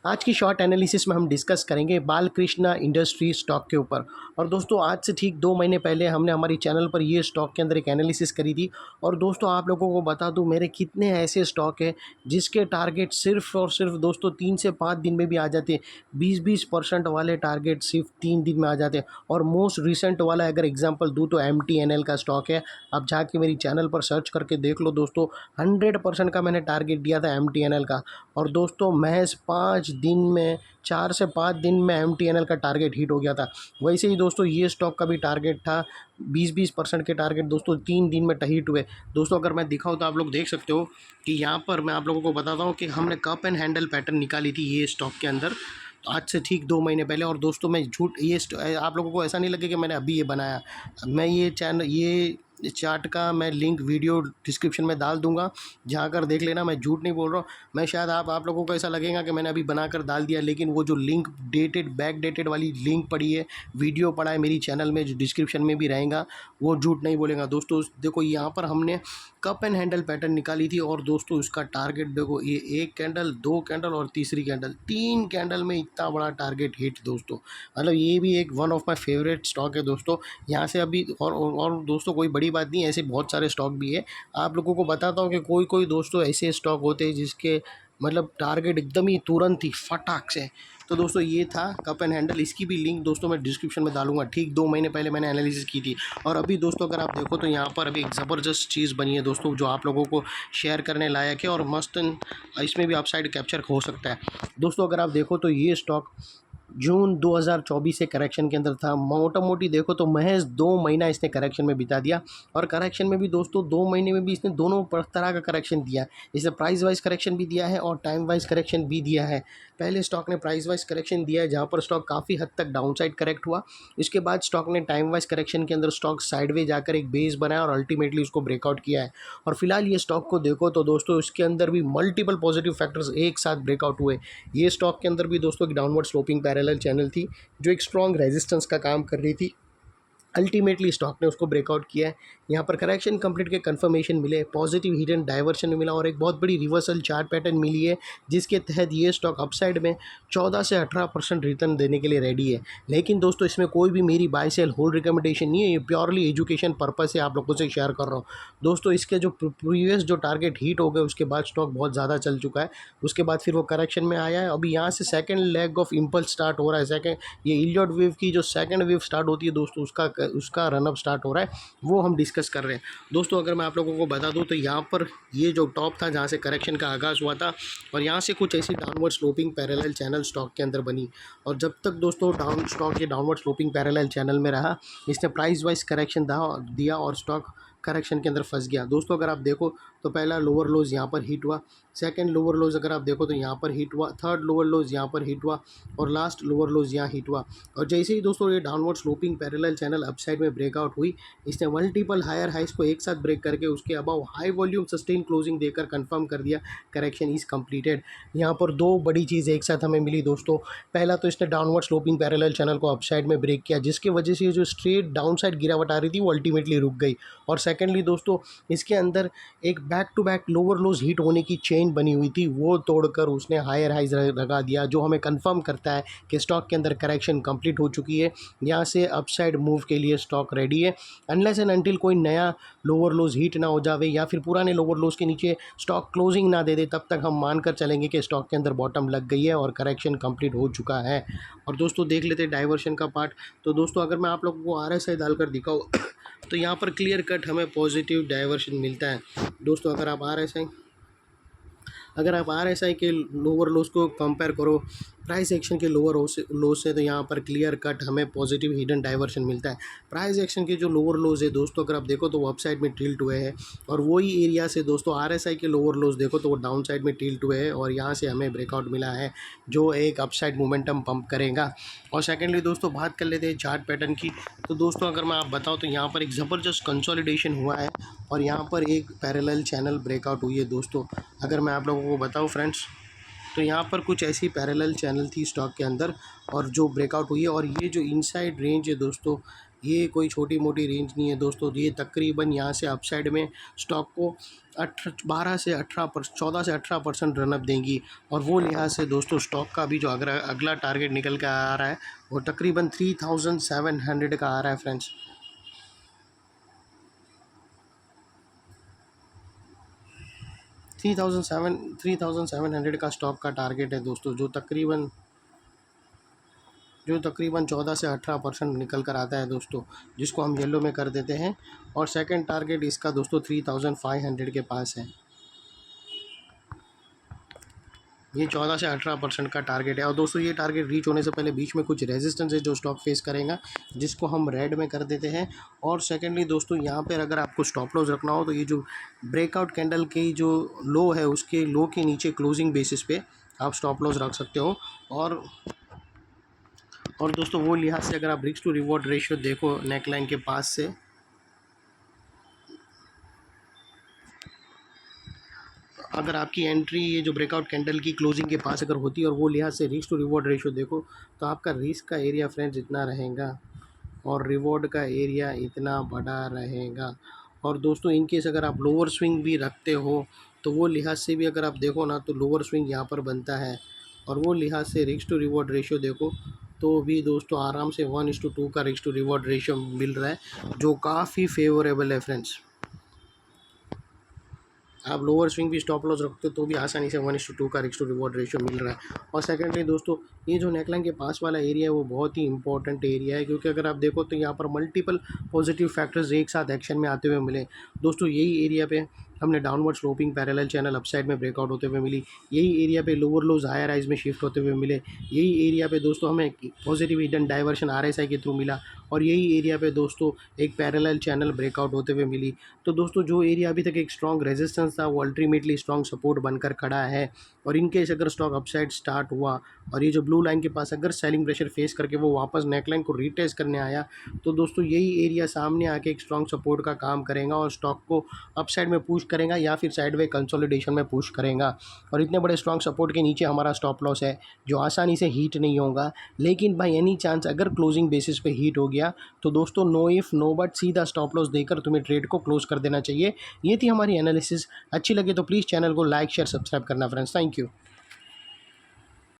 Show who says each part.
Speaker 1: आज की short analysis में हम डिस्कस करेंगे बालकृष्णा इंडस्ट्री स्टॉक के ऊपर। और दोस्तों आज से ठीक 2 महीने पहले हमने हमारी चैनल पर ये स्टॉक के अंदर एक एनालिसिस करी थी। और दोस्तों आप लोगों को बता दूं मेरे कितने ऐसे स्टॉक हैं जिसके टारगेट सिर्फ और सिर्फ दोस्तों 3 से 5 दिन में भी आ जाते हैं। 20% वाले टारगेट सिर्फ 3 दिन में आ जाते हैं। और मोस्ट रिसेंट वाला अगर एग्जाम्पल दूँ तो MTNL का स्टॉक है। आप जाके मेरी चैनल पर सर्च करके देख लो दोस्तों, 100% का मैंने टारगेट दिया था MTNL का। और दोस्तों महज 5 दिन में 4 से 5 दिन में MTNL का टारगेट हिट हो गया था। वैसे ही दोस्तों ये स्टॉक का भी टारगेट था 20% के टारगेट दोस्तों 3 दिन में हिट हुए। दोस्तों अगर मैं दिखाऊँ तो आप लोग देख सकते हो कि यहाँ पर मैं आप लोगों को बताता हूँ कि हमने कप एंड हैंडल पैटर्न निकाली थी ये स्टॉक के अंदर, तो आज से ठीक 2 महीने पहले। और दोस्तों मैं झूठ ये आप लोगों को ऐसा नहीं लगे कि मैंने अभी ये बनाया। मैं ये चार्ट का मैं लिंक वीडियो डिस्क्रिप्शन में डाल दूंगा, जाकर देख लेना। मैं झूठ नहीं बोल रहा हूँ। मैं शायद आप लोगों को ऐसा लगेगा कि मैंने अभी बनाकर डाल दिया, लेकिन वो जो लिंक बैक डेटेड वाली लिंक पड़ी है, वीडियो पड़ा है मेरी चैनल में जो डिस्क्रिप्शन में भी रहेगा, वो झूठ नहीं बोलेगा। दोस्तों देखो यहाँ पर हमने कप एंड हैंडल पैटर्न निकाली थी। और दोस्तों इसका टारगेट देखो, ये 1 कैंडल, 2 कैंडल और तीसरी कैंडल, 3 कैंडल में इतना बड़ा टारगेट हिट दोस्तों। मतलब ये भी एक one of my favourite stock है दोस्तों। यहाँ से अभी और दोस्तों कोई बड़ी बात नहीं, ऐसे बहुत सारे स्टॉक भी है। आप लोगों को बताता हूँ कि कोई कोई दोस्तों ऐसे स्टॉक होते हैं जिसके मतलब टारगेट एकदम ही तुरंत ही फटाक से। तो दोस्तों ये था कप एंड हैंडल, इसकी भी लिंक दोस्तों मैं डिस्क्रिप्शन में डालूंगा। ठीक 2 महीने पहले मैंने एनालिसिस की थी। और अभी दोस्तों अगर आप देखो तो यहाँ पर अभी एक ज़बरदस्त चीज़ बनी है दोस्तों, जो आप लोगों को शेयर करने लायक है और मस्त, इसमें भी अपसाइड कैप्चर हो सकता है। दोस्तों अगर आप देखो तो ये स्टॉक जून 2024 से करेक्शन के अंदर था। मोटा मोटी देखो तो महज 2 महीना इसने करेक्शन में बिता दिया। और करेक्शन में भी दोस्तों 2 महीने में भी इसने दोनों तरह का करेक्शन दिया। इसने प्राइस वाइज करेक्शन भी दिया है और टाइम वाइज करेक्शन भी दिया है। पहले स्टॉक ने प्राइस वाइज करेक्शन दिया है, जहाँ पर स्टॉक काफ़ी हद तक डाउन साइड करेक्ट हुआ। इसके बाद स्टॉक ने टाइम वाइज करेक्शन के अंदर स्टॉक साइडवे जाकर एक बेस बनाया और अल्टीमेटली उसको ब्रेकआउट किया है। और फिलहाल ये स्टॉक को देखो तो दोस्तों इसके अंदर भी मल्टीपल पॉजिटिव फैक्टर्स एक साथ ब्रेकआउट हुए। ये स्टॉक के अंदर भी दोस्तों एक डाउनवर्ड स्लोपिंग पैरेलल चैनल थी जो एक स्ट्रॉन्ग रेजिस्टेंस का काम कर रही थी। अल्टीमेटली स्टॉक ने उसको ब्रेकआउट किया है। यहाँ पर करेक्शन कंप्लीट के कंफर्मेशन मिले, पॉजिटिव हिडन डाइवर्शन मिला और एक बहुत बड़ी रिवर्सल चार्ट पैटर्न मिली है, जिसके तहत ये स्टॉक अपसाइड में 14 से 18% रिटर्न देने के लिए रेडी है। लेकिन दोस्तों इसमें कोई भी मेरी बाय सेल होल्ड रिकमेंडेशन नहीं है, ये प्योरली एजुकेशन पर्पस से आप लोगों से शेयर कर रहा हूँ। दोस्तों इसके जो प्रीवियस जो टारगेट हिट हो गए उसके बाद स्टॉक बहुत ज़्यादा चल चुका है। उसके बाद फिर वो करेक्शन में आया है। अभी यहाँ से second leg of impulse start हो रहा है। सेकेंड ये इलियट वेव की जो सेकेंड वेव स्टार्ट होती है दोस्तों, उसका रनअप स्टार्ट हो रहा है, वो हम डिस्कस कर रहे हैं। दोस्तों अगर मैं आप लोगों को बता दूं तो यहाँ पर ये जो टॉप था जहाँ से करेक्शन का आगाज़ हुआ था, और यहाँ से कुछ ऐसी downward sloping parallel channel stock के अंदर बनी। और जब तक दोस्तों स्टॉक ये डाउनवर्ड स्लोपिंग पैरेलल चैनल में रहा, इसने प्राइस वाइज करेक्शन दिया और स्टॉक करेक्शन के अंदर फंस गया। दोस्तों अगर आप देखो तो पहला लोअर लोज यहाँ पर हिट हुआ, सेकंड लोअर लोज अगर आप देखो तो यहाँ पर हिट हुआ, थर्ड लोअर लोज यहाँ पर हिट हुआ और लास्ट लोअर लोज यहाँ हिट हुआ। और जैसे ही दोस्तों ये downward sloping parallel channel upside में ब्रेकआउट हुई, इसने मल्टीपल हायर हाइस को एक साथ ब्रेक करके उसके above high volume sustain closing देकर कंफर्म कर दिया करेक्शन इज कंप्लीटेड। यहाँ पर 2 बड़ी चीज़ एक साथ हमें मिली दोस्तों। पहला तो इसने डाउनवर्ड स्लोपिंग पैरेलल चैनल को अपसाइड में ब्रेक किया, जिसकी वजह से जो स्ट्रेट डाउन साइड गिरावट आ रही थी वो अल्टीमेटली रुक गई। और सेकेंडली दोस्तों इसके अंदर एक back to back lower lows hit होने की चेन बनी हुई थी, वो तोड़कर उसने हायर हाइज लगा दिया, जो हमें कंफर्म करता है कि स्टॉक के अंदर करेक्शन कंप्लीट हो चुकी है। यहाँ से अपसाइड मूव के लिए स्टॉक रेडी है। अनलेस एंड अनटिल कोई नया लोअर लोज हिट ना हो जावे या फिर पुराने लोअर लोज के नीचे स्टॉक क्लोजिंग ना दे दे, तब तक हम मानकर चलेंगे कि स्टॉक के अंदर बॉटम लग गई है और करेक्शन कंप्लीट हो चुका है। और दोस्तों देख लेते हैं डाइवर्शन का पार्ट। तो दोस्तों अगर मैं आप लोगों को RSI डालकर दिखाऊँ तो यहाँ पर क्लियर कट हमें पॉजिटिव डाइवर्शन मिलता है। दोस्तों अगर आप RSI के लोअर लोज को कंपेयर करो प्राइस एक्शन के लोअर लोज से, तो यहाँ पर क्लियर कट हमें पॉजिटिव हिडन डाइवर्शन मिलता है। प्राइस एक्शन के जो लोअर लोज है दोस्तों अगर आप देखो तो वो अपसाइड में टिल्ट हुए हैं, और वही एरिया से दोस्तों RSI के लोअर लोज देखो तो वो डाउन साइड में टिल्ट हुए हैं, और यहाँ से हमें ब्रेकआउट मिला है जो एक अपसाइड मोमेंटम पंप करेगा। और सेकेंडली दोस्तों बात कर लेते हैं चार्ट पैटर्न की। तो दोस्तों अगर मैं आप बताऊँ तो यहाँ पर एक ज़बरदस्त कंसोलिडेशन हुआ है और यहाँ पर एक पैरेलल चैनल ब्रेकआउट हुई है दोस्तों। अगर मैं आप लोगों को बताऊँ फ्रेंड्स, तो यहाँ पर कुछ ऐसी पैरेलल चैनल थी स्टॉक के अंदर और जो ब्रेकआउट हुई है। और ये जो इनसाइड रेंज है दोस्तों, ये कोई छोटी मोटी रेंज नहीं है दोस्तों। ये तकरीबन यहाँ से अपसाइड में स्टॉक को 12 से 18% 14 से 18% रनअप देंगी। और वो लिहाज से दोस्तों स्टॉक का भी जो अगला अगला टारगेट निकल के आ रहा है वो तकरीबन 3700 का आ रहा है फ्रेंड्स। 3700 का स्टॉक का टारगेट है दोस्तों, जो तकरीबन 14 से 18% निकल कर आता है दोस्तों, जिसको हम येलो में कर देते हैं। और सेकंड टारगेट इसका दोस्तों 3500 के पास है। ये 14 से 18% का टारगेट है। और दोस्तों ये टारगेट रीच होने से पहले बीच में कुछ रेजिस्टेंस है जो स्टॉक फेस करेगा, जिसको हम रेड में कर देते हैं। और सेकेंडली दोस्तों यहाँ पर अगर आपको स्टॉप लॉस रखना हो तो ये जो ब्रेकआउट कैंडल की जो लो है उसके लो के नीचे क्लोजिंग बेसिस पे आप स्टॉप लॉस रख सकते हो। और दोस्तों वो लिहाज से अगर आप रिस्क टू रिवॉर्ड रेशियो देखो नेक लाइन के पास से, अगर आपकी एंट्री ये जो ब्रेकआउट कैंडल की क्लोजिंग के पास अगर होती है और वो लिहाज से रिस्क टू रिवॉर्ड रेशियो देखो, तो आपका रिस्क का एरिया फ्रेंड्स इतना रहेगा और रिवॉर्ड का एरिया इतना बड़ा रहेगा। और दोस्तों इन केस अगर आप लोअर स्विंग भी रखते हो तो वो लिहाज से भी अगर आप देखो ना तो लोअर स्विंग यहाँ पर बनता है। और वो लिहाज से रिस्क टू रिवॉर्ड रेशियो देखो तो भी दोस्तों आराम से 1:2 का रिस्क टू रिवॉर्ड रेशियो मिल रहा है, जो काफ़ी फेवरेबल है फ्रेंड्स। आप लोअर स्विंग भी स्टॉप लॉस रखते हो तो भी आसानी से 1:2 का रिस्क टू रिवॉर्ड रेशियो मिल रहा है। और सेकेंडली दोस्तों ये जो नेकलाइन के पास वाला एरिया है वो बहुत ही इंपॉर्टेंट एरिया है, क्योंकि अगर आप देखो तो यहाँ पर मल्टीपल पॉजिटिव फैक्टर्स एक साथ एक्शन में आते हुए मिले दोस्तों। यही एरिया पे हमने downward sloping parallel channel upside में ब्रेकआउट होते हुए मिली, यही एरिया पे लोअर लोज हायर हाइज में शिफ्ट होते हुए मिले, यही एरिया पे दोस्तों हमें पॉजिटिव हिडन डाइवर्शन RSI के थ्रू मिला, और यही एरिया पे दोस्तों एक पैरेलल चैनल ब्रेकआउट होते हुए मिली। तो दोस्तों जो एरिया अभी तक एक स्ट्रॉन्ग रेजिस्टेंस था वो अल्टीमेटली स्ट्रॉन्ग सपोर्ट बनकर खड़ा है। और इनकेस अगर स्टॉक अपसाइड स्टार्ट हुआ और ये जो ब्लू लाइन के पास अगर सेलिंग प्रेशर फेस करके वो वापस नेकलाइन को रीटेस्ट करने आया तो दोस्तों यही एरिया सामने आके एक स्ट्रॉन्ग सपोर्ट का काम करेगा और स्टॉक को अपसाइड में पुश करेगा या फिर साइडवे कंसोलिडेशन में पुश करेगा। और इतने बड़े स्ट्रॉन्ग सपोर्ट के नीचे हमारा स्टॉप लॉस है जो आसानी से हीट नहीं होगा, लेकिन बाई एनी चांस अगर क्लोजिंग बेसिस पे हीट हो गया तो दोस्तों नो इफ नो बट सीधा स्टॉप लॉस देकर तुम्हें ट्रेड को क्लोज कर देना चाहिए। ये थी हमारी एनालिसिस। अच्छी लगे तो प्लीज़ चैनल को लाइक शेयर सब्सक्राइब करना फ्रेंड्स। Thank you.